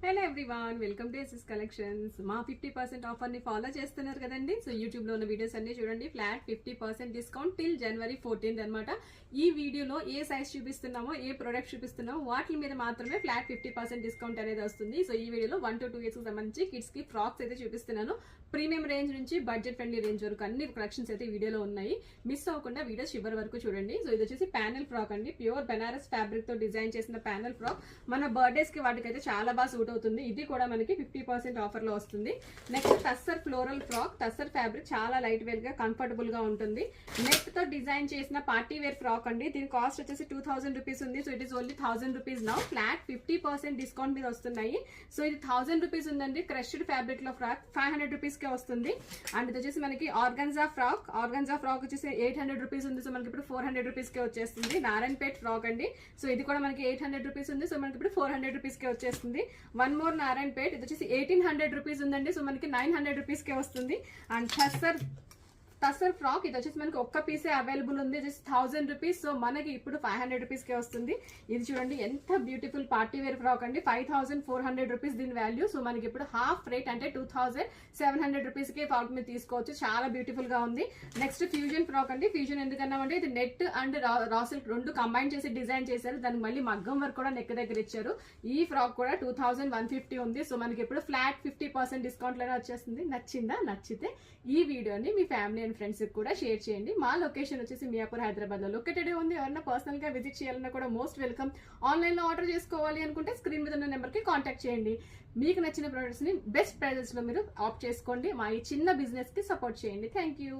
Hello everyone, welcome to SS collections. మా 50% offer ని follow చేస్తున్నారు కదండి. సో యూట్యూబ్ లో ఉన్న వీడియోస్ అన్ని చూడండి. ఫ్లాట్ 50% డిస్కౌంట్ టిల్ జనవరి 14 అనమాట. ఈ వీడియోలో ఏ సైజ్ చూపిస్తున్నామో, ఏ ప్రొడక్ట్ చూపిస్తున్నామో వాటి మీద మాత్రమే ఫ్లాట్ 50% డిస్కౌంట్ అనేది వస్తుంది. సో ఈ వీడియోలో 1 to 2 years కి సంబంధించి కిడ్స్ కి ఫ్రాక్స్ అయితే చూపిస్తున్నాను. ప్రీమియం రేంజ్ నుంచి బడ్జెట్ ఫ్రెండ్లీ రేంజ్ వరకు అన్ని కలెక్షన్స్ అయితే ఈ వీడియోలో ఉన్నాయి. మిస్ అవ్వకుండా వీడియో చివరి వరకు చూడండి. సో ఇది వచ్చేసి ప్యానెల్ ఫ్రాక్ అండి. ప్యూర్ బెనారస్ ఫ్యాబ్రిక్ తో డిజైన్ చేసిన ప్యానెల్ ఫ్రాక్. మన బర్త్డేస్ కి వాటికైతే చాలా బాగా సూట్ అవుతుంది. ఇది కూడా మనకి 50% ఆఫర్ లో వస్తుంది. Next tussar floral frock. Tussar fabric చాలా లైట్ వెయిట్ గా కంఫర్టబుల్ గా ఉంటుంది. నెట్ తో డిజైన్ చేసిన పార్టీ వేర్ ఫ్రాక్ అండి. దీని కాస్ట్ వచ్చేసి 2000 రూపీస్ ఉంది. So it is only 1000 rupees now. Flat 50% discount మీద వస్తున్నాయి. సో ఇది 1000 రూపీస్ ఉందండి. క్రష్డ్ ఫ్యాబ్రిక్ లో ఫ్రాక్ 500 రూపీస్ కే వస్తుంది. అండ్ ఇది వచ్చేసి మనకి ఆర్గన్జా ఫ్రాక్. ఆర్గన్జా ఫ్రాక్ వచ్చేసి 800 రూపీస్ ఉంది. సో మనకి ఇప్పుడు 400 రూపీస్ కే వచ్చేస్తుంది. నారాయణపేట్ ఫ్రాక్ అండి. సో ఇది కూడా మనకి 800 రూపీస్ ఉంది. సో మనకి ఇప్పుడు 400 రూపీస్ కే వచ్చేస్తుంది. One more Narayanpet. ఇది వచ్చేసి 1800 రూపీస్ ఉందండి. సో మనకి 900 రూపీస్ కే వస్తుంది. అండ్ టస్సర్ ఫ్రాక్ ఇది వచ్చేసి మనకి ఒక్క పీసే అవైలబుల్ ఉంది. Just 1000 rupees. సో మనకి ఇప్పుడు 500 రూపీస్ కే వస్తుంది. ఇది చూడండి ఎంత బ్యూటిఫుల్ పార్టీ వేర్ ఫ్రాక్ అండి. 5400 రూపీస్ దీని వాల్యూ. సో మనకి ఇప్పుడు హాఫ్ రేట్ అంటే 2700 రూపీస్ కి ఫ్రాక్ మీద తీసుకోవచ్చు. చాలా బ్యూటిఫుల్ గా ఉంది. నెక్స్ట్ ఫ్యూజన్ ఫ్రాక్ అండి. ఫ్యూజన్ ఎందుకన్నామంటే ఇది నెట్ అండ్ రా సిల్క్ రెండు కంబైన్ చేసి డిజైన్ చేశారు. దానికి మళ్ళీ మగ్గం వర్క్ కూడా నెక్ దగ్గర ఇచ్చారు. ఈ ఫ్రాక్ కూడా 2150 ఉంది. సో మనకి ఇప్పుడు ఫ్లాట్ 50% డిస్కౌంట్ లోనే వచ్చేస్తుంది. నచ్చిందా? నచ్చితే ఈ వీడియోని మీ ఫ్యామిలీ అండ్ ఫ్రెండ్స్ కూడా షేర్ చేయండి. మా లొకేషన్ వచ్చేసి మియాపూర్, హైదరాబాద్ లో లొకేటెడ్ ఉంది. ఎవరైనా పర్సనల్ గా విజిట్ చేయాలన్నా కూడా మోస్ట్ వెల్కమ్. ఆన్లైన్ లో ఆర్డర్ చేసుకోవాలి అనుకుంటే స్క్రీన్ మీద ఉన్న నెంబర్ కి కాంటాక్ట్ చేయండి. మీకు నచ్చిన ప్రొడక్ట్స్ ని బెస్ట్ ప్రైజెస్ లో మీరు ఆప్ట్ చేసుకోండి. మా ఈ చిన్న బిజినెస్ కి సపోర్ట్ చేయండి. Thank you.